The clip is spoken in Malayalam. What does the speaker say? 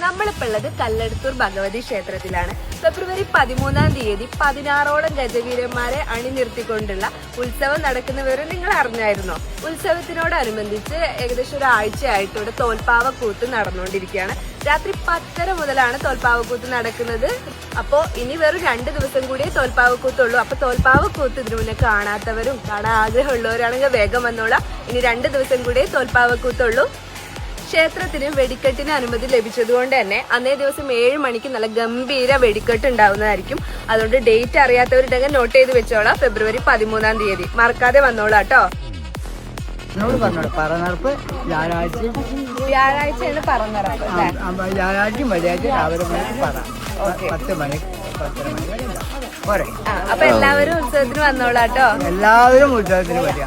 നമ്മളിപ്പോൾ ഉള്ളത് കല്ലടത്തൂർ ഭഗവതി ക്ഷേത്രത്തിലാണ്. ഫെബ്രുവരി 13-ാം തീയതി 16ഓളം ഗജവീരന്മാരെ അണിനിർത്തിക്കൊണ്ടുള്ള ഉത്സവം നടക്കുന്ന വിവരം നിങ്ങൾ അറിഞ്ഞായിരുന്നോ? ഉത്സവത്തിനോടനുബന്ധിച്ച് ഏകദേശം ഒരാഴ്ചയായിട്ട് ഇവിടെ തോൽപ്പാവക്കൂത്ത് നടന്നുകൊണ്ടിരിക്കുകയാണ്. രാത്രി 10:30 മുതലാണ് തോൽപ്പാവക്കൂത്ത് നടക്കുന്നത്. അപ്പോൾ ഇനി വെറും 2 ദിവസം കൂടിയേ തോൽപ്പാവക്കൂത്തുള്ളൂ. അപ്പൊ തോൽപ്പാവക്കൂത്ത് ഇതിനു മുന്നേ കാണാത്തവരും കാണാൻ ആഗ്രഹമുള്ളവരാണെങ്കിൽ വേഗം വന്നോളാം. ഇനി 2 ദിവസം കൂടിയേ തോൽപ്പാവക്കൂത്തുള്ളൂ. ക്ഷേത്രത്തിന് വെടിക്കെട്ടിന് അനുമതി ലഭിച്ചതുകൊണ്ട് തന്നെ അന്നേ ദിവസം 7 മണിക്ക് നല്ല ഗംഭീര വെടിക്കെട്ട് ഉണ്ടാവുന്നതായിരിക്കും. അതുകൊണ്ട് ഡേറ്റ് അറിയാത്തവരുണ്ടെങ്കിൽ നോട്ട് ചെയ്ത് വെച്ചോളാം. ഫെബ്രുവരി 13-ാം തീയതി മറക്കാതെ വന്നോളാം കേട്ടോ. വ്യാഴാഴ്ചയാണ് പറന്നറപ്പ്. വ്യാഴാഴ്ചയും വെള്ളിയാഴ്ച രാവിലെ പറ 10 മണി 10:30 മണി വരെ. അപ്പൊ എല്ലാവരും ഉത്സവത്തിന് വന്നോളാം കേട്ടോ. എല്ലാവരും ഉത്സവത്തിന് വരിക.